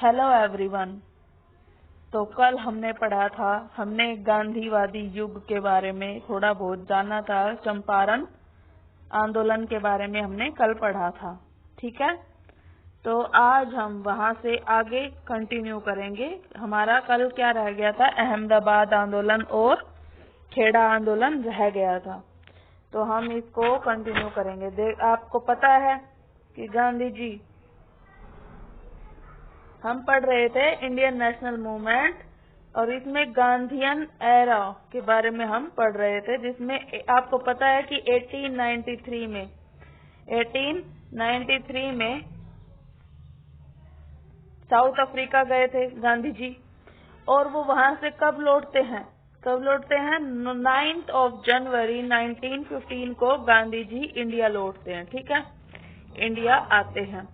Hello everyone. तो कल हमने पढ़ा था, हमने गांधीवादी युग के बारे में थोड़ा बहुत जाना था। चंपारण आंदोलन के बारे में हमने कल पढ़ा था, ठीक है। तो आज हम वहां से आगे कंटिन्यू करेंगे। हमारा कल क्या रह गया था? अहमदाबाद आंदोलन और खेड़ा आंदोलन रह गया था। तो हम इसको कंटिन्यू करेंगे। आपको पता है कि गांधी जी, हम पढ़ रहे थे इंडियन नेशनल मूवमेंट, और इसमें गांधीयन एरा के बारे में हम पढ़ रहे थे, जिसमें आपको पता है कि 1893 में साउथ अफ्रीका गए थे गांधी जी। और वो वहां से कब लौटते हैं? 9 जनवरी 1915 को गांधी जी इंडिया लौटते हैं, ठीक है। इंडिया आते हैं,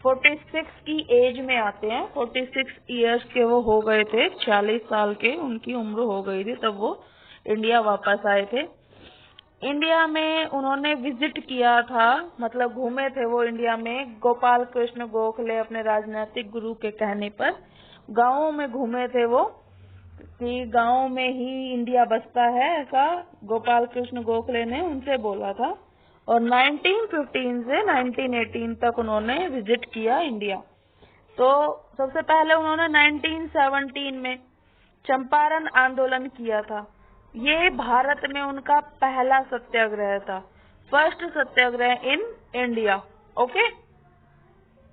46 की एज में आते हैं। 46 इयर्स के वो हो गए थे, 46 साल के उनकी उम्र हो गई थी तब वो इंडिया वापस आए थे। इंडिया में उन्होंने विजिट किया था, मतलब घूमे थे वो इंडिया में। गोपाल कृष्ण गोखले अपने राजनीतिक गुरु के कहने पर गांवों में घूमे थे वो, कि गांव में ही इंडिया बसता है, ऐसा गोपाल कृष्ण गोखले ने उनसे बोला था। और 1915 से 1918 तक उन्होंने विजिट किया इंडिया। तो सबसे पहले उन्होंने 1917 में चंपारण आंदोलन किया था। ये भारत में उनका पहला सत्याग्रह था, first Satyagraha in India. Okay,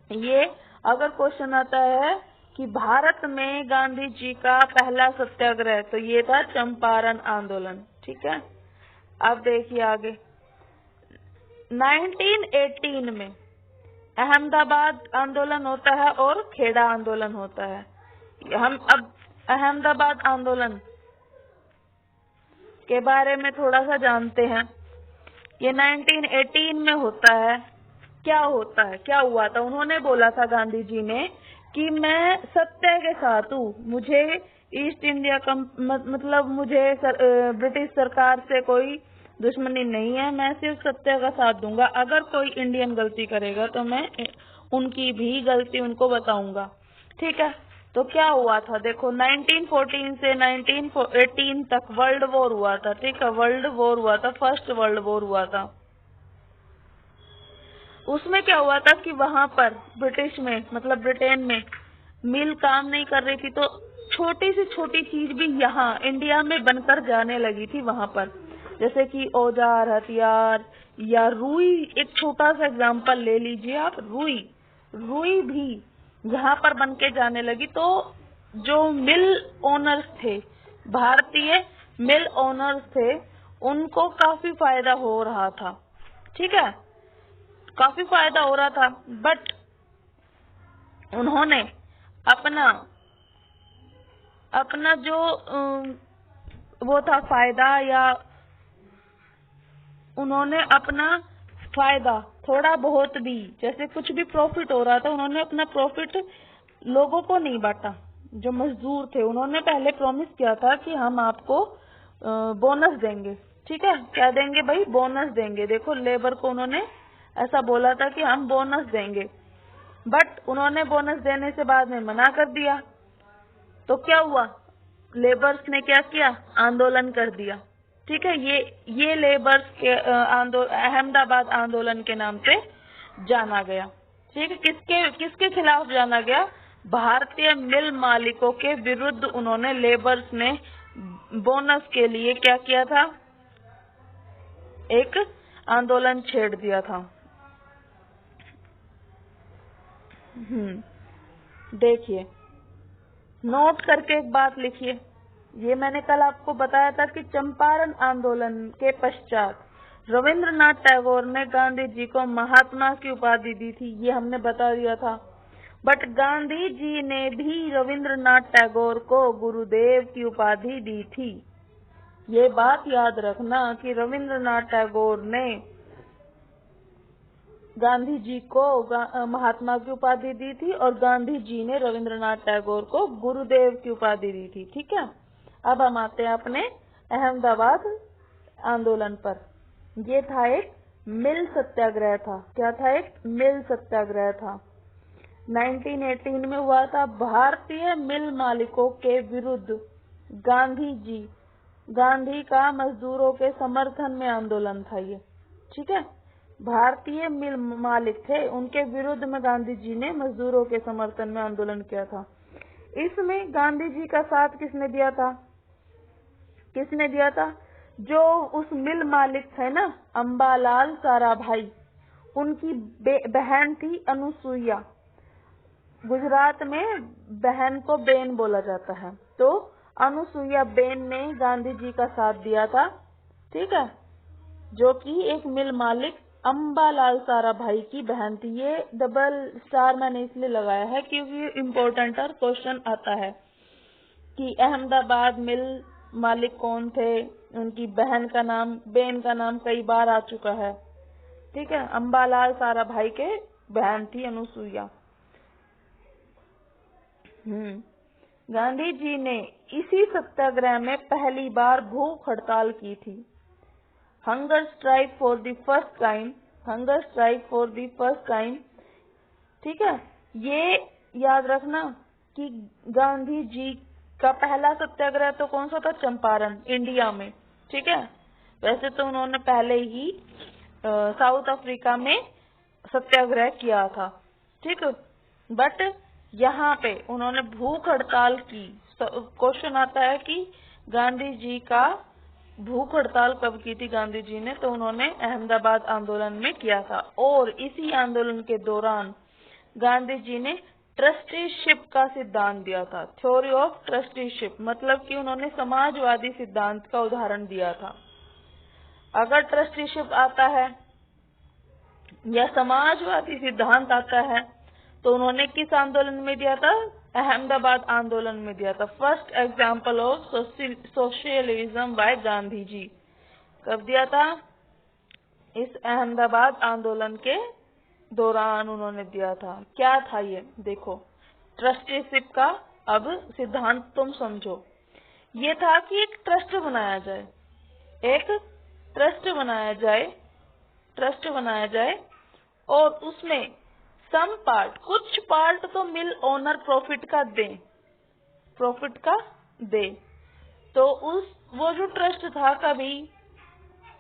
ये अगर क्वेश्चन आता है कि भारत में गांधी जी का पहला सत्याग्रह, तो ये था चंपारण आंदोलन, ठीक है। अब देखिए आगे, 1918 में अहमदाबाद आंदोलन होता है और खेड़ा आंदोलन होता है। हम अब अहमदाबाद आंदोलन के बारे में थोड़ा सा जानते हैं। ये 1918 में होता है। क्या होता है, क्या हुआ था? उन्होंने बोला था गांधी जी ने कि मैं सत्य के साथ हूँ, मुझे ईस्ट इंडिया मतलब मुझे ब्रिटिश सरकार से कोई दुश्मनी नहीं है, मैं सिर्फ सत्य का साथ दूंगा। अगर कोई इंडियन गलती करेगा तो मैं उनकी भी गलती उनको बताऊंगा, ठीक है। तो क्या हुआ था देखो, 1914 से 1918 तक वर्ल्ड वॉर हुआ था, ठीक है। वर्ल्ड वॉर हुआ था, फर्स्ट वर्ल्ड वॉर हुआ था। उसमें क्या हुआ था कि वहां पर ब्रिटिश में, मतलब ब्रिटेन में मिल काम नहीं कर रही थी, तो छोटी से छोटी चीज भी यहाँ इंडिया में बनकर जाने लगी थी वहां पर, जैसे कि औजार, हथियार या रुई। एक छोटा सा एग्जांपल ले लीजिए आप, रुई भी यहाँ पर बन के जाने लगी। तो जो मिल ओनर्स थे, भारतीय मिल ओनर्स थे, उनको काफी फायदा हो रहा था, ठीक है, काफी फायदा हो रहा था। बट उन्होंने अपना जो वो था फायदा, या उन्होंने अपना फायदा थोड़ा बहुत भी, जैसे कुछ भी प्रॉफिट हो रहा था, उन्होंने अपना प्रॉफिट लोगों को नहीं बांटा। जो मजदूर थे, उन्होंने पहले प्रॉमिस किया था कि हम आपको बोनस देंगे, ठीक है। क्या देंगे भाई? बोनस देंगे। देखो, लेबर को उन्होंने ऐसा बोला था कि हम बोनस देंगे, बट उन्होंने बोनस देने से बाद में मना कर दिया। तो क्या हुआ? लेबर्स ने क्या किया? आंदोलन कर दिया, ठीक है। ये लेबर्स के अहमदाबाद आंदोलन के नाम से जाना गया, ठीक है। किसके खिलाफ जाना गया? भारतीय मिल मालिकों के विरुद्ध उन्होंने, लेबर्स ने बोनस के लिए क्या किया था? एक आंदोलन छेड़ दिया था। देखिए, नोट करके एक बात लिखिए। ये मैंने कल आपको बताया था कि चंपारण आंदोलन के पश्चात रविंद्रनाथ टैगोर ने गांधी जी को महात्मा की उपाधि दी थी, ये हमने बता दिया था। बट गांधी जी ने भी रविंद्रनाथ टैगोर को गुरुदेव की उपाधि दी थी। ये बात याद रखना कि रविंद्रनाथ टैगोर ने गांधी जी को महात्मा की उपाधि दी थी, और गांधी जी ने रविंद्रनाथ टैगोर को गुरुदेव की उपाधि दी थी, ठीक है। अब हम आते हैं अपने अहमदाबाद आंदोलन पर। ये था एक मिल सत्याग्रह था। क्या था? एक मिल सत्याग्रह था। 1918 में हुआ था। भारतीय मिल मालिकों के विरुद्ध गांधी का मजदूरों के समर्थन में आंदोलन था ये, ठीक है। भारतीय मिल मालिक थे, उनके विरुद्ध में गांधी जी ने मजदूरों के समर्थन में आंदोलन किया था। इसमें गांधी जी का साथ किसने दिया था? जो उस मिल मालिक थे ना, अंबालाल साराभाई, उनकी बहन थी अनुसुईया। गुजरात में बहन को बेन बोला जाता है, तो अनुसुईया बेन ने गांधी जी का साथ दिया था, ठीक है, जो कि एक मिल मालिक अंबालाल साराभाई की बहन थी। ये डबल स्टार मैंने इसलिए लगाया है क्योंकि इम्पोर्टेंट और क्वेश्चन आता है कि अहमदाबाद मिल मालिक कौन थे, उनकी बहन का नाम, बेन का नाम कई बार आ चुका है, ठीक है। अंबालाल साराभाई के बहन थी अनुसुईया। गांधी जी ने इसी सत्याग्रह में पहली बार भूख हड़ताल की थी। Hunger strike for the first time, ठीक है। ये याद रखना कि गांधी जी का पहला सत्याग्रह तो कौन सा था? चंपारण, इंडिया में, ठीक है। वैसे तो उन्होंने पहले ही साउथ अफ्रीका में सत्याग्रह किया था, ठीक है, बट यहाँ पे उन्होंने भूख हड़ताल की। क्वेश्चन आता है कि गांधी जी का भूख हड़ताल कब की थी गांधी जी ने? तो उन्होंने अहमदाबाद आंदोलन में किया था। और इसी आंदोलन के दौरान गांधी जी ने ट्रस्टीशिप का सिद्धांत दिया था। थ्योरी ऑफ ट्रस्टीशिप मतलब कि उन्होंने समाजवादी सिद्धांत का उदाहरण दिया था। अगर ट्रस्टीशिप आता है या समाजवादी सिद्धांत आता है तो उन्होंने किस आंदोलन में दिया था? अहमदाबाद आंदोलन में दिया था। First example of socialism by Gandhi ji कब दिया था? इस अहमदाबाद आंदोलन के दौरान उन्होंने दिया था। क्या था ये? देखो, ट्रस्टीशिप का अब सिद्धांत तुम समझो। ये था कि एक ट्रस्ट बनाया जाए और उसमें कुछ पार्ट तो मिल ओनर प्रॉफिट का दे। तो वो जो ट्रस्ट था,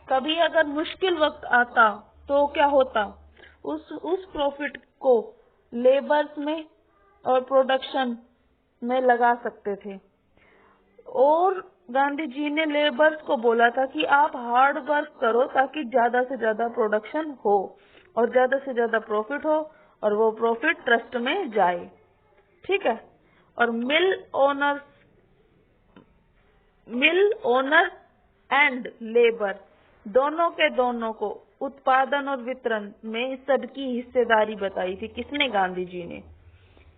कभी अगर मुश्किल वक्त आता तो क्या होता? उस प्रॉफिट को लेबर्स में और प्रोडक्शन में लगा सकते थे। और गांधी जी ने लेबर्स को बोला था कि आप हार्ड वर्क करो ताकि ज्यादा से ज्यादा प्रोडक्शन हो और ज्यादा से ज्यादा प्रॉफिट हो और वो प्रॉफिट ट्रस्ट में जाए, ठीक है। और मिल ओनर एंड लेबर दोनों को उत्पादन और वितरण में सबकी हिस्सेदारी बताई थी। किसने? गांधी जी ने।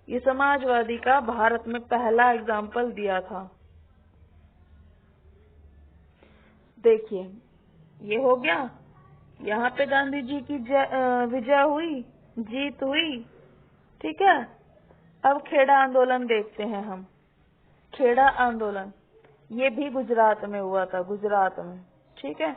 ये समाजवादी का भारत में पहला एग्जाम्पल दिया था। देखिए, ये हो गया, यहाँ पे गांधी जी की विजय हुई, जीत हुई, ठीक है। अब खेड़ा आंदोलन देखते हैं हम। खेड़ा आंदोलन ये भी गुजरात में हुआ था, ठीक है।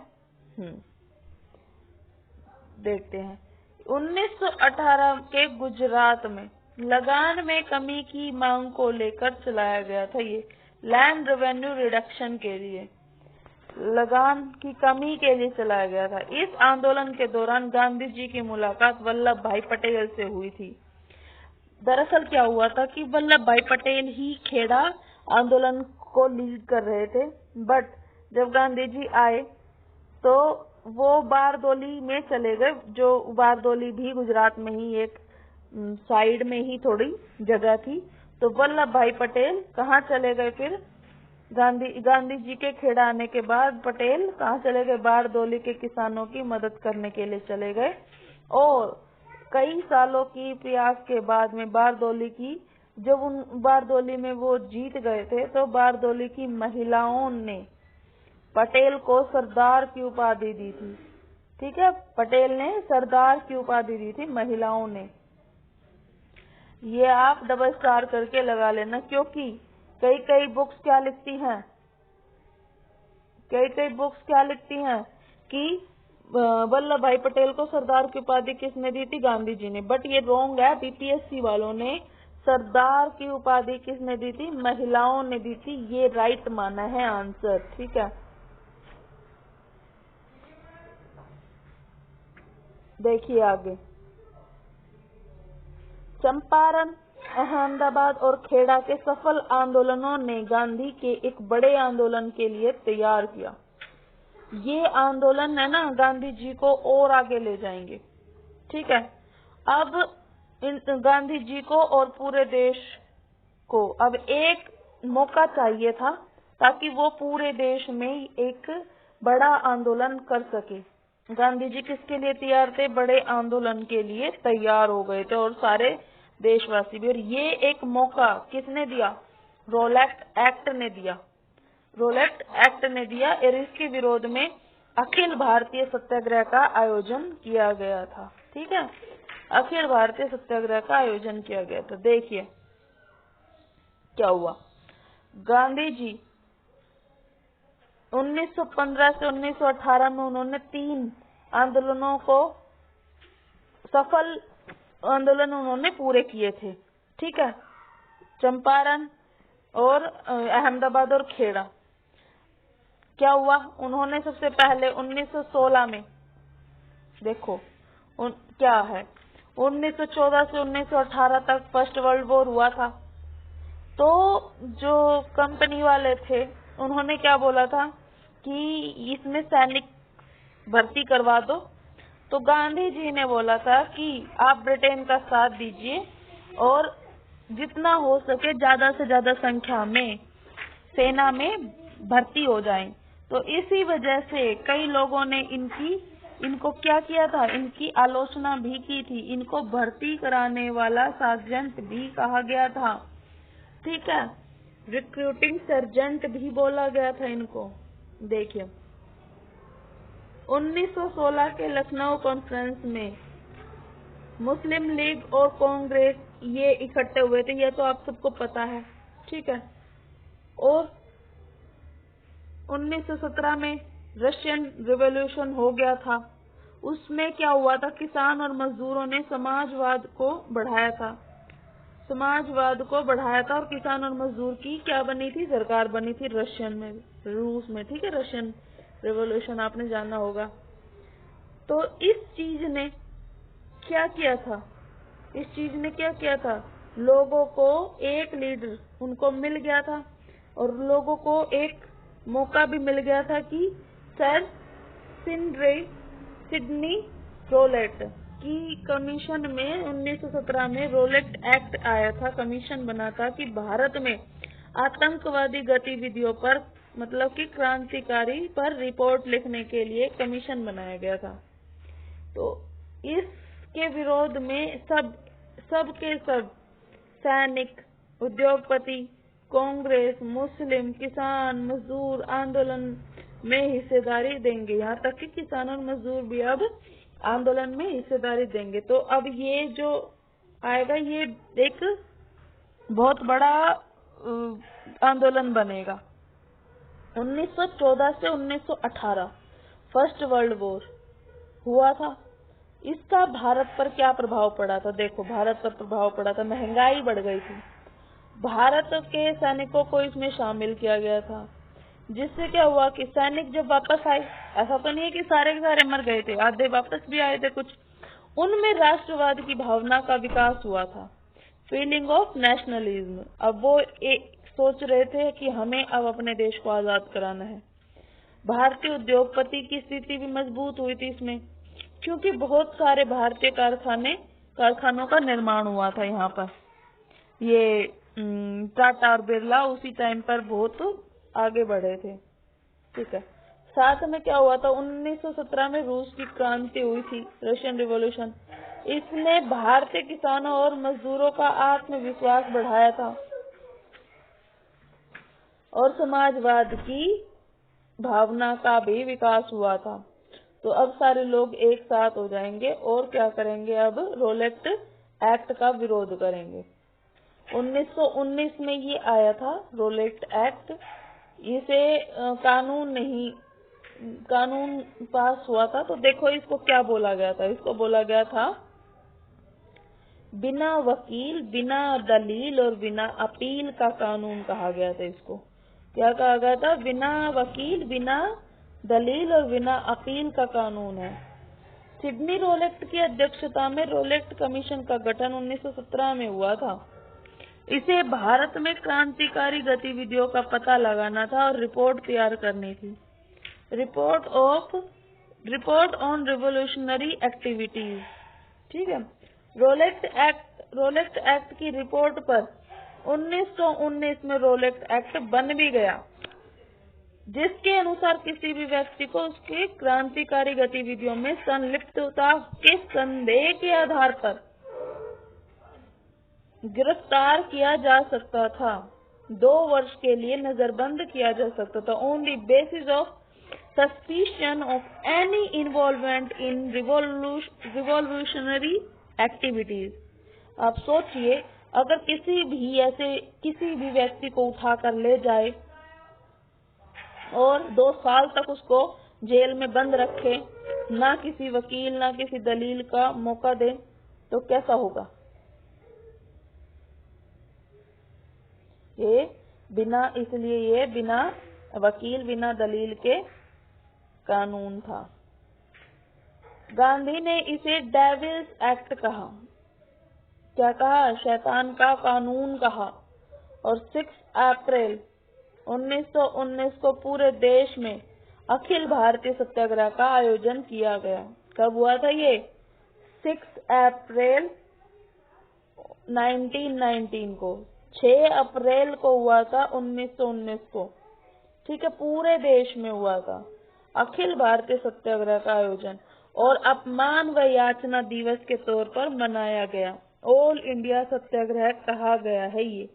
देखते हैं। 1918 के गुजरात में लगान में कमी की मांग को लेकर चलाया गया था ये लैंड रेवेन्यू रिडक्शन के लिए, लगान की कमी के लिए चलाया गया था। इस आंदोलन के दौरान गांधी जी की मुलाकात वल्लभ भाई पटेल से हुई थी। दरअसल क्या हुआ था कि वल्लभ भाई पटेल ही खेड़ा आंदोलन को लीड कर रहे थे, बट जब गांधी जी आए तो वो बारदोली में चले गए, जो बारदोली भी गुजरात में ही एक साइड में ही थोड़ी जगह थी। तो वल्लभ भाई पटेल कहाँ चले गए? फिर गांधी जी के खेड़ा आने के बाद पटेल कहाँ चले गए? बारदोली के किसानों की मदद करने के लिए चले गए। और कई सालों की प्रयास के बाद में जब बारदोली में वो जीत गए थे तो बारदोली की महिलाओं ने पटेल को सरदार की उपाधि दी थी, ठीक है। पटेल ने सरदार की उपाधि दी थी महिलाओं ने। ये आप डबल स्टार करके लगा लेना, क्योंकि कई बुक्स क्या लिखती हैं कि वल्लभ भाई पटेल को सरदार की उपाधि किसने दी थी? गांधी जी ने। बट ये रॉन्ग है, बीपीएससी वालों ने सरदार की उपाधि किसने दी थी? महिलाओं ने दी थी। ये राइट माना है आंसर, ठीक है। देखिए आगे, चंपारण, अहमदाबाद और खेड़ा के सफल आंदोलनों ने गांधी के एक बड़े आंदोलन के लिए तैयार किया। ये आंदोलन है ना, गांधी जी को और आगे ले जाएंगे, ठीक है। अब गांधी जी को और पूरे देश को अब एक मौका चाहिए था ताकि वो पूरे देश में एक बड़ा आंदोलन कर सके। गांधी जी किसके लिए तैयार थे? बड़े आंदोलन के लिए तैयार हो गए थे, और सारे देशवासी भी। और ये एक मौका किसने दिया? रोलेट एक्ट ने दिया। रोलेट एक्ट ने दिया, और इसके विरोध में अखिल भारतीय सत्याग्रह का आयोजन किया गया था, ठीक है। अखिल भारतीय सत्याग्रह का आयोजन किया गया था। देखिए क्या हुआ। गांधी जी 1915 से 1918 में उन्होंने 3 आंदोलनों को सफल आंदोलन उन्होंने पूरे किए थे, ठीक है। चंपारण और अहमदाबाद और खेड़ा। क्या हुआ? उन्होंने सबसे पहले 1916 में, देखो क्या है, 1914 से 1918 तक फर्स्ट वर्ल्ड वॉर हुआ था। तो जो कंपनी वाले थे उन्होंने क्या बोला था कि इसमें सैनिक भर्ती करवा दो। तो गांधी जी ने बोला था कि आप ब्रिटेन का साथ दीजिए और जितना हो सके ज्यादा से ज्यादा संख्या में सेना में भर्ती हो जाएं। तो इसी वजह से कई लोगों ने इनको क्या किया था? इनकी आलोचना भी की थी। इनको भर्ती कराने वाला सार्जेंट भी कहा गया था, ठीक है। रिक्रूटिंग सर्जेंट भी बोला गया था इनको। देखिए 1916 के लखनऊ कॉन्फ्रेंस में मुस्लिम लीग और कांग्रेस ये इकट्ठे हुए थे, ये तो आप सबको पता है, ठीक है। और 1917 में रशियन रिवॉल्यूशन हो गया था। उसमें क्या हुआ था? किसान और मजदूरों ने समाजवाद को बढ़ाया था। और किसान और मजदूर की क्या बनी थी? सरकार बनी थी रूस में, ठीक है। रशियन रिवॉल्यूशन आपने जाना होगा। तो इस चीज ने क्या किया था? लोगों को एक लीडर उनको मिल गया था, और लोगों को एक मौका भी मिल गया था कि सर सिडनी रोलेट की कमीशन में 1917 में रोलेट एक्ट आया था, कमीशन बना था कि भारत में आतंकवादी गतिविधियों पर, मतलब कि क्रांतिकारी पर रिपोर्ट लिखने के लिए कमीशन बनाया गया था। तो इसके विरोध में सब सैनिक, उद्योगपति, कांग्रेस, मुस्लिम, किसान, मजदूर आंदोलन में हिस्सेदारी देंगे। यहाँ तक कि किसान और मजदूर भी अब आंदोलन में हिस्सेदारी देंगे। तो अब ये जो आएगा ये एक बहुत बड़ा आंदोलन बनेगा। 1914 से 1918 फर्स्ट वर्ल्ड वॉर हुआ था। इसका भारत पर क्या प्रभाव पड़ा था? देखो भारत पर प्रभाव पड़ा था, महंगाई बढ़ गई थी। भारत के सैनिकों को इसमें शामिल किया गया था, जिससे क्या हुआ कि सैनिक जब वापस आए, ऐसा तो नहीं है कि सारे के सारे मर गए थे, आधे वापस भी आए थे कुछ, उनमें राष्ट्रवाद की भावना का विकास हुआ था, फीलिंग ऑफ नेशनलिज्म। अब वो एक सोच रहे थे कि हमें अब अपने देश को आजाद कराना है। भारतीय उद्योगपति की स्थिति भी मजबूत हुई थी इसमें, क्योंकि बहुत सारे भारतीय कारखानों का निर्माण हुआ था यहाँ पर। ये टाटा और बिरला उसी टाइम पर बहुत आगे बढ़े थे, ठीक है। साथ में क्या हुआ था? 1917 में रूस की क्रांति हुई थी, रशियन रिवॉल्यूशन। इसने भारतीय किसानों और मजदूरों का आत्मविश्वास बढ़ाया था और समाजवाद की भावना का भी विकास हुआ था। तो अब सारे लोग एक साथ हो जाएंगे और क्या करेंगे? अब रोलेट एक्ट का विरोध करेंगे। 1919 में ये आया था रोलेट एक्ट। इसे कानून नहीं कानून पास हुआ था, तो देखो इसको क्या बोला गया था। इसको बोला गया था बिना वकील, बिना दलील और बिना अपील का कानून कहा गया था। इसको क्या कहा गया था? बिना वकील, बिना दलील और बिना अपील का कानून है। सिडनी रोलेक्ट की अध्यक्षता में रोलेक्ट कमीशन का गठन 1917 में हुआ था। इसे भारत में क्रांतिकारी गतिविधियों का पता लगाना था और रिपोर्ट तैयार करनी थी। Report on revolutionary activities. ठीक है। रोलेक्ट एक्ट की रिपोर्ट पर 1919 में रोलेक्ट एक्ट बन भी गया, जिसके अनुसार किसी भी व्यक्ति को उसके क्रांतिकारी गतिविधियों में संलिप्तता के संदेह के आधार पर गिरफ्तार किया जा सकता था, 2 वर्ष के लिए नजरबंद किया जा सकता था, on the basis of suspicion of any involvement in revolutionary activities. आप सोचिए, अगर किसी भी व्यक्ति को उठाकर ले जाए और 2 साल तक उसको जेल में बंद रखे, ना किसी वकील ना किसी दलील का मौका दे, तो कैसा होगा? इसलिए ये बिना वकील, बिना दलील के कानून था। गांधी ने इसे डेविल्स एक्ट कहा। क्या कहा? शैतान का कानून कहा। और 6 अप्रैल 1919 को पूरे देश में अखिल भारतीय सत्याग्रह का आयोजन किया गया। कब हुआ था ये? 6 अप्रैल 1919 को। 6 अप्रैल को हुआ था 1919 को। ठीक है, पूरे देश में हुआ था अखिल भारतीय सत्याग्रह का आयोजन, और अपमान व याचना दिवस के तौर पर मनाया गया। ऑल इंडिया सत्याग्रह कहा गया है ये।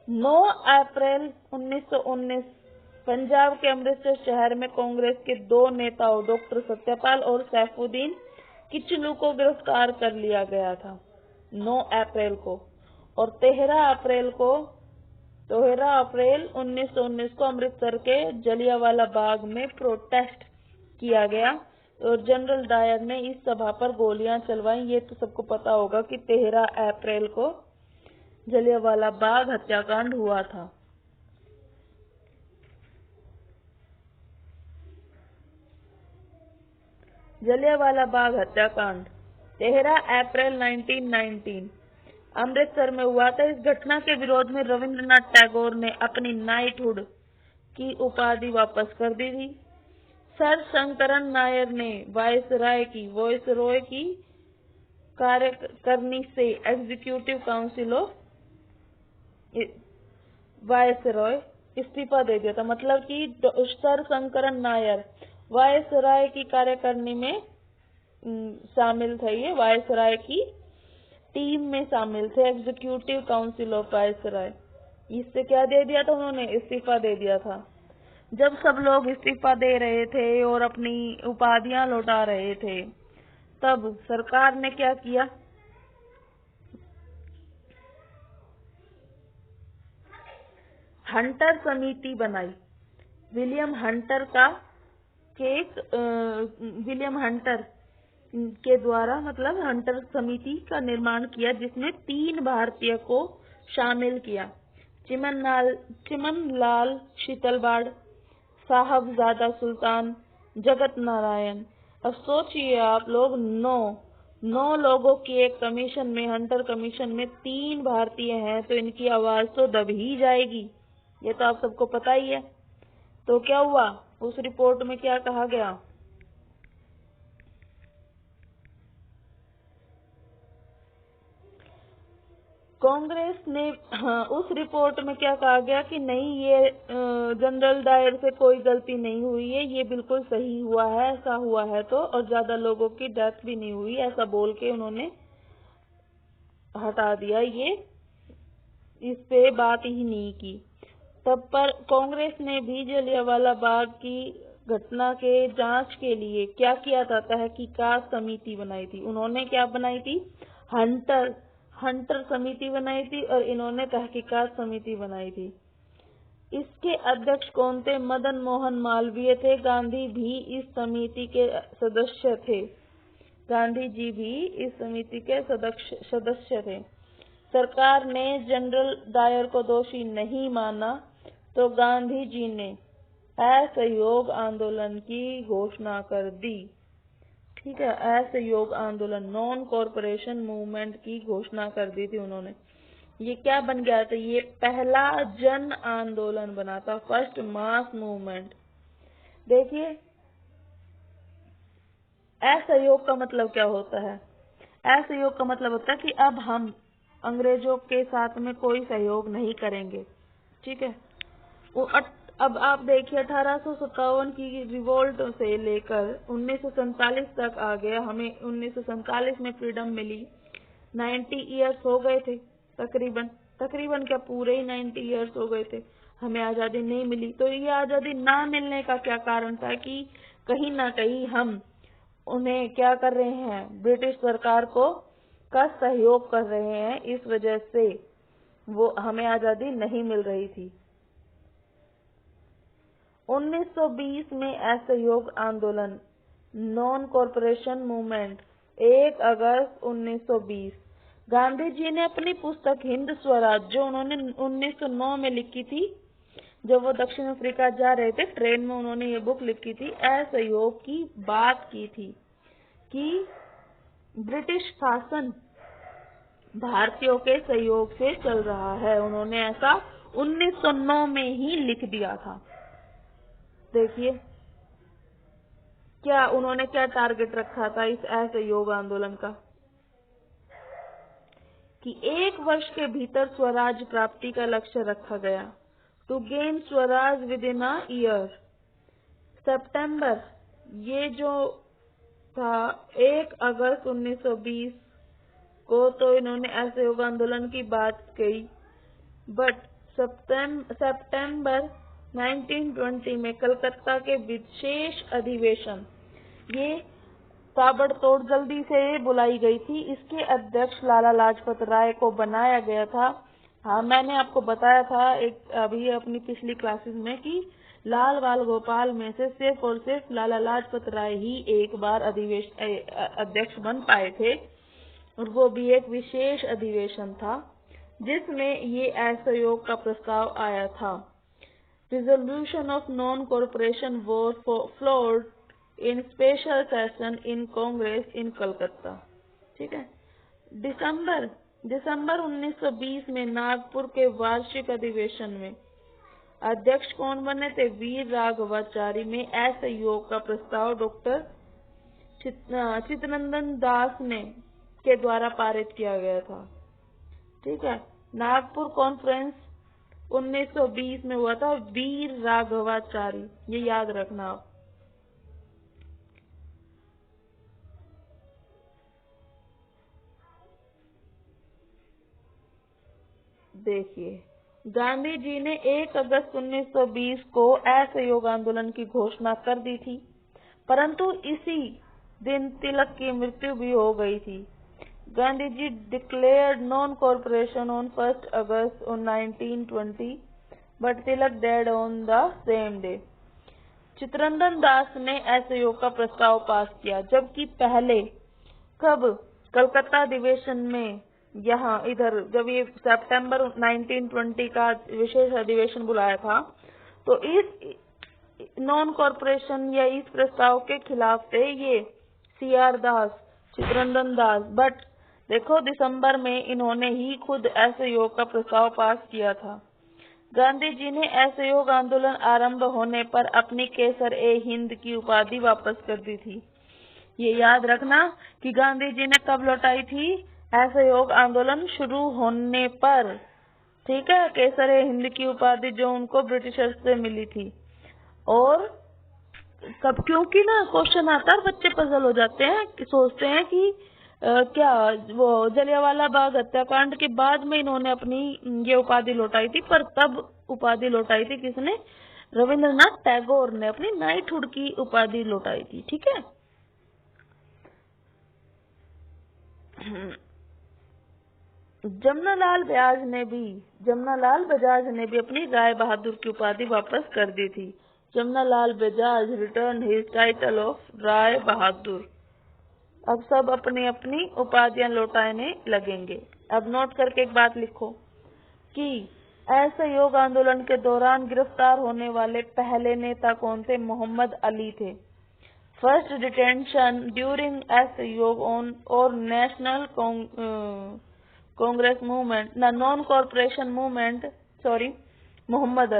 9 अप्रैल 1919 पंजाब के अमृतसर शहर में कांग्रेस के 2 नेताओं डॉक्टर सत्यपाल और सैफुद्दीन किचलू को गिरफ्तार कर लिया गया था 9 अप्रैल को। और 13 अप्रैल 1919 को अमृतसर के जलियांवाला बाग में प्रोटेस्ट किया गया और जनरल डायर ने इस सभा पर गोलियां चलवाई। ये तो सबको पता होगा कि 13 अप्रैल को जलियांवाला बाग हत्याकांड हुआ था। जलियांवाला बाग हत्याकांड 13 अप्रैल 1919 अमृतसर में हुआ था। इस घटना के विरोध में रविंद्रनाथ टैगोर ने अपनी नाइटहुड की उपाधि वापस कर दी थी। सर शंकरन नायर ने वायसराय की कार्यकारिणी से एग्जीक्यूटिव काउंसिल ऑफ वायसराय इस्तीफा दे दिया था। मतलब कि सर शंकरन नायर वायसराय की कार्यकारिणी में शामिल थे। ये वायसराय की टीम में शामिल थे, एग्जीक्यूटिव काउंसिल ऑफ वायसराय। इससे क्या दे दिया था उन्होंने? इस्तीफा दे दिया था। जब सब लोग इस्तीफा दे रहे थे और अपनी उपाधियां लौटा रहे थे, तब सरकार ने क्या किया? हंटर समिति बनाई। विलियम हंटर के द्वारा, मतलब हंटर समिति का निर्माण किया, जिसमें 3 भारतीय को शामिल किया। चिमन लाल शीतलवाड़, साहबजादा सुल्तान, जगत नारायण। अब सोचिए आप लोग, 9 लोगों की एक कमीशन में, हंटर कमीशन में 3 भारतीय हैं, तो इनकी आवाज तो दब ही जाएगी। ये तो आप सबको पता ही है। तो क्या हुआ? उस रिपोर्ट में क्या कहा गया? कांग्रेस ने उस रिपोर्ट में क्या कहा गया कि नहीं, ये जनरल डायर से कोई गलती नहीं हुई है, ये बिल्कुल सही हुआ है, ऐसा हुआ है तो, और ज्यादा लोगों की डेथ भी नहीं हुई, ऐसा बोल के उन्होंने हटा दिया। ये इस पे बात ही नहीं की। तब पर कांग्रेस ने भी जलियांवाला बाग की घटना के जांच के लिए क्या किया था? तहकीकात समिति बनाई थी। उन्होंने क्या बनाई थी? हंटर समिति बनाई थी, और इन्होंने तहकीकात समिति बनाई थी। इसके अध्यक्ष कौन थे? मदन मोहन मालवीय थे। गांधी भी इस समिति के सदस्य थे। गांधी जी भी इस समिति के सदस्य थे। सरकार ने जनरल डायर को दोषी नहीं माना तो गांधी जी ने असहयोग आंदोलन की घोषणा कर दी। ठीक है, असहयोग आंदोलन, नॉन कॉरपोरेशन मूवमेंट की घोषणा कर दी थी उन्होंने। ये क्या बन गया था? ये पहला जन आंदोलन बना था, फर्स्ट मास मूवमेंट। देखिए, असहयोग का मतलब क्या होता है? असहयोग का मतलब होता है कि अब हम अंग्रेजों के साथ में कोई सहयोग नहीं करेंगे। ठीक है, अब आप देखिए 1857 की रिवोल्ट से लेकर 1947 तक आ गया। हमें 1947 में फ्रीडम मिली, 90 इयर्स हो गए थे तकरीबन क्या पूरे ही 90 इयर्स हो गए थे, हमें आजादी नहीं मिली। तो ये आजादी ना मिलने का क्या कारण था? कि कहीं ना कहीं हम उन्हें क्या कर रहे हैं, ब्रिटिश सरकार को का सहयोग कर रहे हैं, इस वजह से वो हमें आजादी नहीं मिल रही थी। 1920 में असहयोग आंदोलन, non corporation movement, 1 August 1920। Gandhi ji ने अपनी पुस्तक हिंद स्वराज, जो उन्होंने 1909 में लिखी थी, जब वो दक्षिण अफ्रीका जा रहे थे, ट्रेन में उन्होंने ये बुक लिखी थी, असहयोग की बात की थी कि ब्रिटिश शासन भारतीयों के सहयोग से चल रहा है। उन्होंने ऐसा 1909 में ही लिख दिया था। देखिए, क्या उन्होंने क्या टारगेट रखा था इस असहयोग आंदोलन का? कि 1 वर्ष के भीतर स्वराज प्राप्ति का लक्ष्य रखा गया। To gain swaraj within a year. सितंबर, ये जो था 1 अगस्त 1920 को तो इन्होंने असहयोग आंदोलन की बात कही, बट सितंबर 1920 में कलकत्ता के विशेष अधिवेशन, ये ताबड़तोड़ जल्दी से बुलाई गई थी। इसके अध्यक्ष लाला लाजपत राय को बनाया गया था। हाँ, मैंने आपको बताया था अभी अपनी पिछली क्लासेस में कि लाल बाल गोपाल में से सिर्फ और सिर्फ लाला लाजपत राय ही एक बार अध्यक्ष बन पाए थे, और वो भी एक विशेष अधिवेशन था जिसमें ये असहयोग का प्रस्ताव आया था। Resolution of non corporation was floored in special session in Congress in Calcutta. ठीक है, दिसंबर 1920 में नागपुर के वार्षिक अधिवेशन में अध्यक्ष कौन बने थे? वीर राघवाचारी। में असहयोग का प्रस्ताव डॉक्टर चित्तरंजन दास ने के द्वारा पारित किया गया था। ठीक है, नागपुर कॉन्फ्रेंस 1920 में हुआ था, वीर राघवाचारी, ये याद रखना आप। देखिए, गांधी जी ने 1 अगस्त 1920 को असहयोग आंदोलन की घोषणा कर दी थी, परंतु इसी दिन तिलक की मृत्यु भी हो गई थी। Gandhi ji declared non corporation on 1 August 1920, but Tilak died on the same day. Chittaranjan Das ने असहयोग का प्रस्ताव पास किया, जबकि पहले कब? कलकत्ता अधिवेशन में, यहाँ इधर जब ये सितंबर 1920 का विशेष अधिवेशन बुलाया था, तो इस नॉन कॉरपोरेशन या इस प्रस्ताव के खिलाफ थे ये CR Das, Chittaranjan Das. But देखो, दिसंबर में इन्होंने ही खुद असहयोग का प्रस्ताव पास किया था। गांधी जी ने असहयोग आंदोलन आरंभ होने पर अपनी केसर-ए-हिंद की उपाधि वापस कर दी थी। ये याद रखना कि गांधी जी ने कब लौटाई थी? असहयोग आंदोलन शुरू होने पर। ठीक है, केसर-ए-हिंद की उपाधि जो उनको ब्रिटिशर्स से मिली थी। और कब? क्योंकि ना क्वेश्चन आता है, बच्चे पजल हो जाते हैं, सोचते हैं कि क्या वो जलियांवाला बाग हत्याकांड के बाद में इन्होंने अपनी ये उपाधि लौटाई थी, पर तब उपाधि लौटाई थी किसने? रविंद्रनाथ टैगोर ने अपनी नाइटहुड की उपाधि लौटाई थी। ठीक है, जमनालाल बजाज ने भी अपनी राय बहादुर की उपाधि वापस कर दी थी। Jamnalal Bajaj return his title of Rai Bahadur. अब सब अपनी अपनी उपाधियां लौटाने लगेंगे। अब नोट करके एक बात लिखो कि असहयोग आंदोलन के दौरान गिरफ्तार होने वाले पहले नेता कौन थे? मोहम्मद अली थे। फर्स्ट डिटेंशन ड्यूरिंग असहयोग ऑन और national Congress movement non corporation movement Mohammad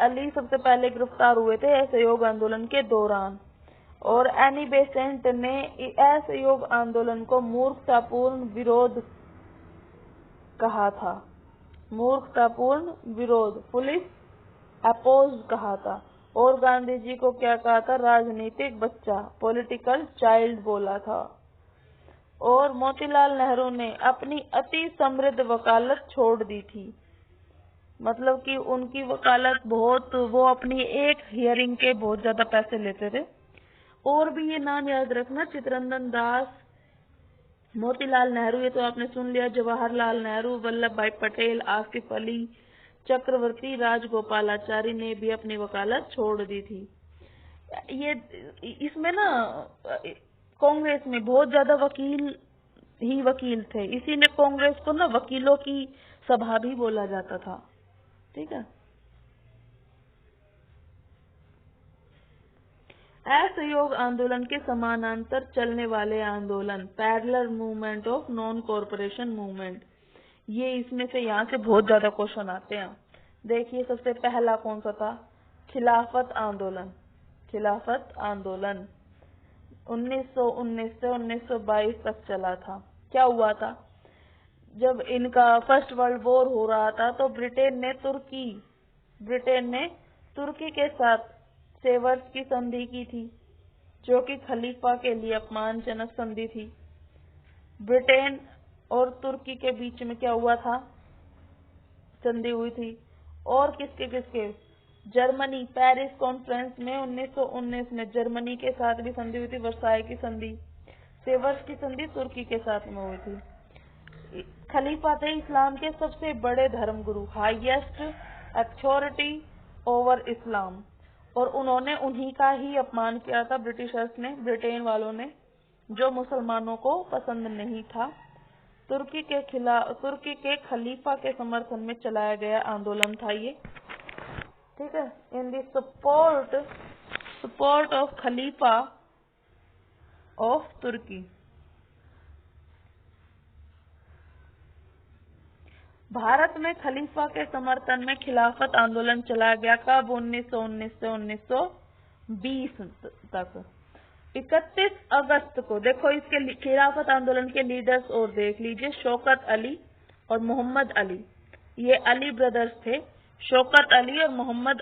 Ali सबसे पहले गिरफ्तार हुए थे असहयोग आंदोलन के दौरान। और एनी बेसेंट ने असहयोग आंदोलन को मूर्खतापूर्ण विरोध कहा था। मूर्खतापूर्ण विरोध, पुलिस अपोज कहा था। और गांधी जी को क्या कहा था? राजनीतिक बच्चा, पॉलिटिकल चाइल्ड बोला था। और मोतीलाल नेहरू ने अपनी अति समृद्ध वकालत छोड़ दी थी। मतलब कि उनकी वकालत बहुत, वो अपनी एक हियरिंग के बहुत ज्यादा पैसे लेते थे। और भी ये नाम याद रखना, चित्तरंजन दास, मोतीलाल नेहरू, ये तो आपने सुन लिया, जवाहरलाल नेहरू, वल्लभ भाई पटेल, आसिफ अली, चक्रवर्ती राजगोपालाचारी ने भी अपनी वकालत छोड़ दी थी। ये इसमें ना कांग्रेस में बहुत ज्यादा वकील थे, इसीलिए कांग्रेस को ना वकीलों की सभा भी बोला जाता था। ठीक है। असहयोग आंदोलन के समानांतर चलने वाले आंदोलन, parallel movement of non corporation movement, ये इसमें से यहाँ से बहुत ज्यादा क्वेश्चन आते हैं। देखिए सबसे पहला कौन सा था? खिलाफत आंदोलन। 1919 से 1922 तक चला था। क्या हुआ था? जब इनका फर्स्ट वर्ल्ड वॉर हो रहा था तो ब्रिटेन ने तुर्की के साथ सेवर्स की संधि की थी, जो कि खलीफा के लिए अपमानजनक संधि थी। ब्रिटेन और तुर्की के बीच में क्या हुआ था? संधि हुई थी। और किसके? जर्मनी, पेरिस कॉन्फ्रेंस में 1919 में जर्मनी के साथ भी संधि हुई थी, वर्साई की संधि। सेवर्स की संधि तुर्की के साथ में हुई थी। खलीफा थे इस्लाम के सबसे बड़े धर्मगुरु, हाईएस्ट अथॉरिटी ओवर इस्लाम, और उन्होंने उन्हीं का ही अपमान किया था ब्रिटिशर्स ने, ब्रिटेन वालों ने, जो मुसलमानों को पसंद नहीं था। तुर्की के खलीफा के समर्थन में चलाया गया आंदोलन था ये। ठीक है। In the support of khalifa of Turkey. Bharat में खलीफा के समर्थन में खिलाफत आंदोलन चलाया गया। कब? 1919 से 1920 तक। 31 अगस्त को, देखो इसके खिलाफत आंदोलन के लीडर्स और देख लीजिए, शौकत अली और मोहम्मद अली। ये अली ब्रदर्स थे, शौकत अली और मोहम्मद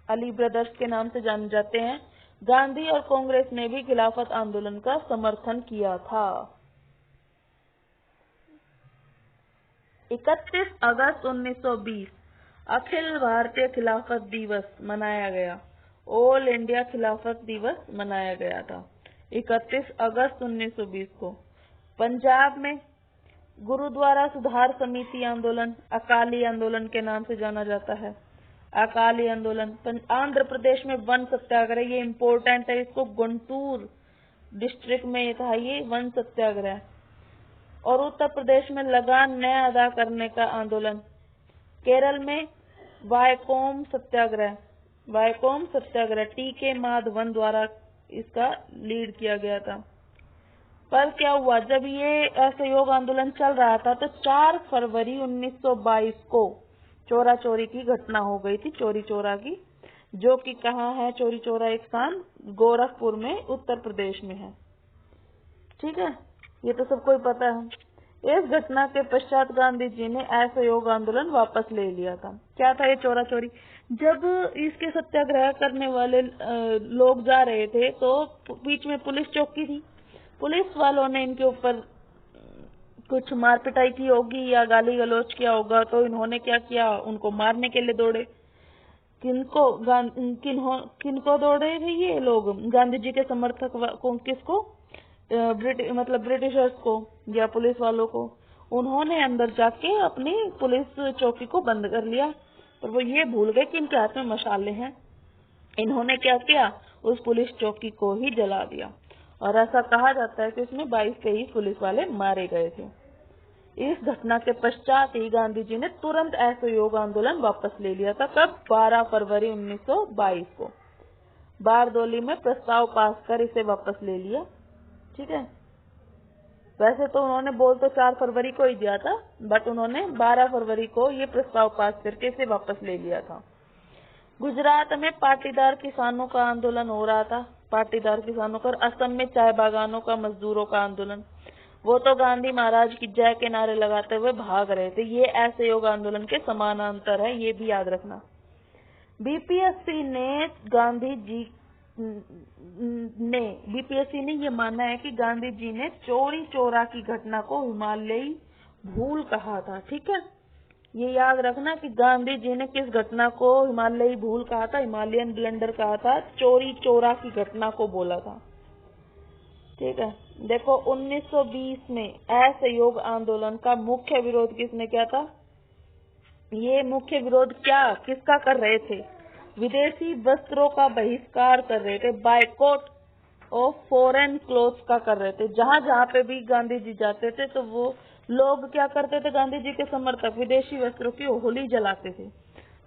अली ब्रदर्स के नाम से जाने जाते हैं। गांधी और कांग्रेस ने भी खिलाफत आंदोलन का समर्थन किया था। 31 अगस्त 1920 अखिल भारतीय खिलाफत दिवस मनाया गया। ऑल इंडिया खिलाफत दिवस मनाया गया था 31 अगस्त 1920 को। पंजाब में गुरुद्वारा सुधार समिति आंदोलन, अकाली आंदोलन के नाम से जाना जाता है, अकाली आंदोलन। आंध्र प्रदेश में वन सत्याग्रह, ये इम्पोर्टेंट है, इसको गुंटूर डिस्ट्रिक्ट में ये था, ये वन सत्याग्रह। और उत्तर प्रदेश में लगान न अदा करने का आंदोलन। केरल में वायकोम सत्याग्रह टी.के. माधवन द्वारा इसका लीड किया गया था। पर क्या हुआ, जब ये असहयोग आंदोलन चल रहा था तो 4 फरवरी 1922 को चोरा चोरी की घटना हो गई थी, चोरी चोरा की, जो कि कहाँ है? चोरी चोरा एक स्थान गोरखपुर में उत्तर प्रदेश में है। ठीक है, ये तो सबको ही पता है। इस घटना के पश्चात गांधी जी ने असहयोग आंदोलन वापस ले लिया था। क्या था ये चोरा चोरी? जब इसके सत्याग्रह करने वाले लोग जा रहे थे तो बीच में पुलिस चौकी थी, पुलिस वालों ने इनके ऊपर कुछ मार पिटाई की होगी या गाली गलौज किया होगा, तो इन्होंने क्या किया, उनको मारने के लिए दौड़े। किनको दौड़े थे ये लोग? गांधी जी के समर्थक को, किसको? ब्रिटिशर्स को या पुलिस वालों को। उन्होंने अंदर जाके अपनी पुलिस चौकी को बंद कर लिया, पर वो ये भूल गए कि इनके हाथ में मशाले हैं। इन्होंने क्या किया, उस पुलिस चौकी को ही जला दिया, और ऐसा कहा जाता है कि उसमें 22-23 पुलिस वाले मारे गए थे। इस घटना के पश्चात ही गांधी जी ने तुरंत असहयोग आंदोलन वापस ले लिया था। कब? 12 फरवरी 1922 को बारदोली में प्रस्ताव पास कर इसे वापस ले लिया। ठीक है, वैसे तो उन्होंने बोल तो 4 फरवरी को ही दिया था, बट उन्होंने 12 फरवरी को ये प्रस्ताव पास करके इसे वापस ले लिया था। गुजरात में पाटीदार किसानों का आंदोलन हो रहा था। पाटीदार किसानों का, असम में चाय बागानों का मजदूरों का आंदोलन। वो तो गांधी महाराज की जय के नारे लगाते हुए भाग रहे थे। ये असहयोग आंदोलन के समानांतर है, ये भी याद रखना। बीपीएससी ने ये माना है कि गांधी जी ने चोरी चोरा की घटना को हिमालयी भूल कहा था। ठीक है, ये याद रखना कि गांधी जी ने किस घटना को हिमालयी भूल कहा था, हिमालयन ब्लंडर कहा था, चोरी चोरा की घटना को बोला था। ठीक है, देखो 1920 में असहयोग आंदोलन का मुख्य विरोध किसने किया था? ये मुख्य विरोध किसका कर रहे थे? विदेशी वस्त्रों का बहिष्कार कर रहे थे, बायकॉट ऑफ फॉरेन क्लोथ्स का कर रहे थे। जहाँ जहाँ पे भी गांधी जी जाते थे तो वो लोग क्या करते थे, गांधी जी के समर्थक विदेशी वस्त्रों की होली जलाते थे।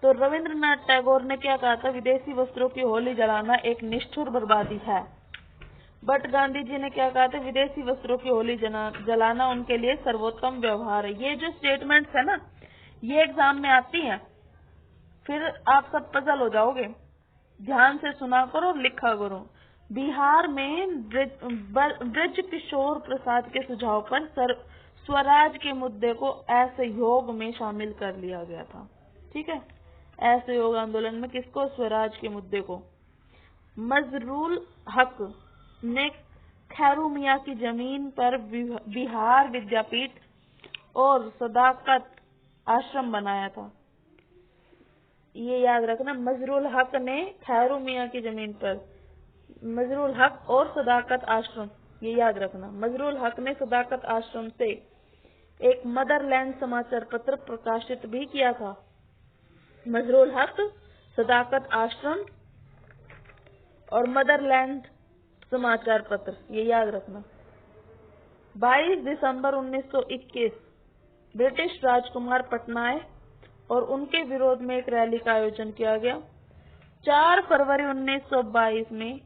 तो रविंद्रनाथ टैगोर ने क्या कहा था, विदेशी वस्त्रों की होली जलाना एक निष्ठुर बर्बादी है। बट गांधी जी ने क्या कहा था, विदेशी वस्त्रों की होली जलाना उनके लिए सर्वोत्तम व्यवहार है। ये जो स्टेटमेंट्स है ना, ये एग्जाम में आती हैं, फिर आप सब पजल हो जाओगे। ध्यान से सुना करो, लिखा करो। बिहार में ब्रज किशोर प्रसाद के सुझाव पर स्वराज के मुद्दे को असहयोग में शामिल कर लिया गया था। ठीक है, असहयोग आंदोलन में किसको? स्वराज के मुद्दे को। मजरूल हक ने खैरू मियाँ की जमीन पर बिहार विद्यापीठ और सदाकत आश्रम बनाया था। ये याद रखना, मजरूल हक ने खैरू मियाँ की जमीन पर, मजरूल हक और सदाकत आश्रम, ये याद रखना। मजरूल हक ने सदाकत आश्रम से एक मदरलैंड समाचार पत्र प्रकाशित भी किया था। मजरूल हक, सदाकत आश्रम और मदरलैंड समाचार पत्र, ये याद रखना। 22 दिसंबर 1921 ब्रिटिश राजकुमार पटना आए और उनके विरोध में एक रैली का आयोजन किया गया। 4 फरवरी 1922 में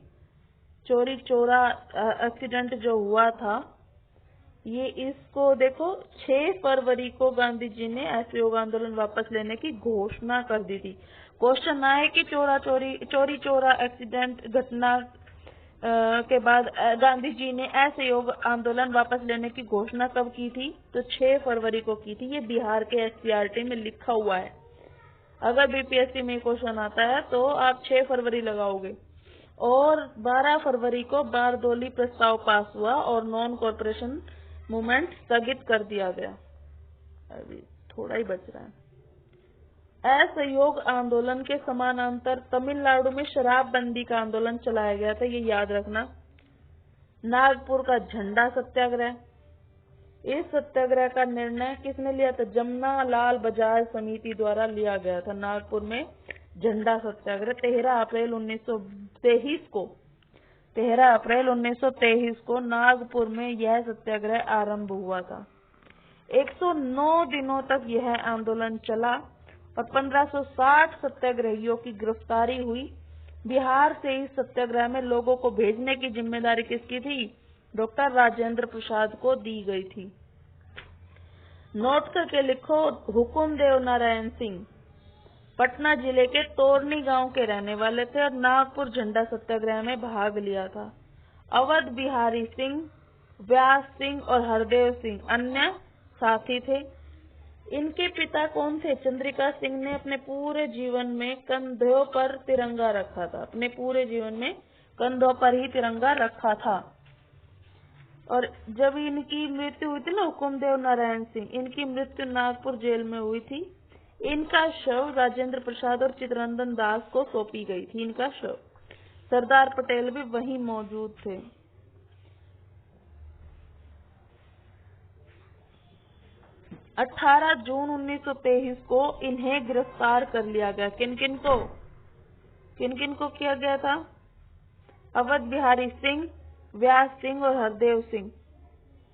चोरी चोरा एक्सीडेंट जो हुआ था, ये इसको देखो 6 फरवरी को गांधी जी ने असहयोग आंदोलन वापस लेने की घोषणा कर दी थी। क्वेश्चन आए कि चोरी चोरा एक्सीडेंट घटना के बाद गांधी जी ने असहयोग आंदोलन वापस लेने की घोषणा कब की थी? तो 6 फरवरी को की थी। ये बिहार के एससीईआरटी में लिखा हुआ है। अगर बीपीएससी में क्वेश्चन आता है तो आप 6 फरवरी लगाओगे। और 12 फरवरी को बारदोली प्रस्ताव पास हुआ और नॉन कॉर्पोरेशन मूवमेंट स्थगित कर दिया गया। अभी थोड़ा ही बच रहा है। असहयोग आंदोलन के समानांतर तमिलनाडु में शराबबंदी का आंदोलन चलाया गया था, ये याद रखना। नागपुर का झंडा सत्याग्रह, इस सत्याग्रह का निर्णय किसने लिया था? जमुना लाल बजाज समिति द्वारा लिया गया था। नागपुर में झंडा सत्याग्रह 13 अप्रैल 1923 को नागपुर में यह सत्याग्रह आरंभ हुआ था। 109 दिनों तक यह आंदोलन चला और 1560 सत्याग्रहियों की गिरफ्तारी हुई। बिहार से इस सत्याग्रह में लोगों को भेजने की जिम्मेदारी किसकी थी? डॉक्टर राजेंद्र प्रसाद को दी गई थी। नोट करके लिखो, हुकुमदेव नारायण सिंह पटना जिले के तोरनी गांव के रहने वाले थे और नागपुर झंडा सत्याग्रह में भाग लिया था। अवध बिहारी सिंह, व्यास सिंह और हरदेव सिंह अन्य साथी थे। इनके पिता कौन थे? चंद्रिका सिंह ने अपने पूरे जीवन में कंधों पर तिरंगा रखा था। अपने पूरे जीवन में कंधों पर ही तिरंगा रखा था। और जब इनकी मृत्यु हुई थी ना, हुकुमदेव नारायण सिंह, इनकी मृत्यु नागपुर जेल में हुई थी। इनका शव राजेंद्र प्रसाद और चित्तरंजन दास को सौंपी गई थी। इनका शव, सरदार पटेल भी वहीं मौजूद थे। 18 जून 1923 को इन्हें गिरफ्तार कर लिया गया। किन किन को किया गया था? अवध बिहारी सिंह, व्यास सिंह और हरदेव सिंह,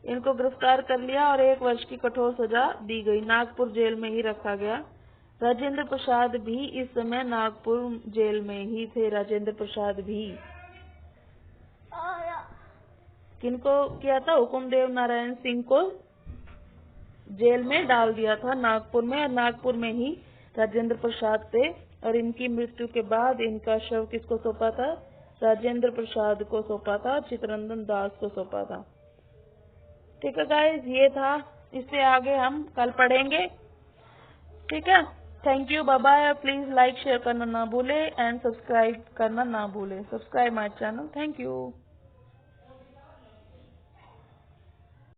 इनको गिरफ्तार कर लिया और 1 वर्ष की कठोर सजा दी गई। नागपुर जेल में ही रखा गया। राजेंद्र प्रसाद भी इस समय नागपुर जेल में ही थे। राजेंद्र प्रसाद भी किनको किया था? हुकुमदेव नारायण सिंह को जेल में डाल दिया था नागपुर में, और नागपुर में ही राजेंद्र प्रसाद थे। और इनकी मृत्यु के बाद इनका शव किसको सौंपा था? राजेंद्र प्रसाद को सौंपा था, चित्तरंजन दास को सौंपा था। ठीक है गाइस, ये था। इससे आगे हम कल पढ़ेंगे। ठीक है, thank you, bye bye. Please like share करना ना भूले एंड सब्सक्राइब करना ना भूले। Subscribe my channel. Thank you.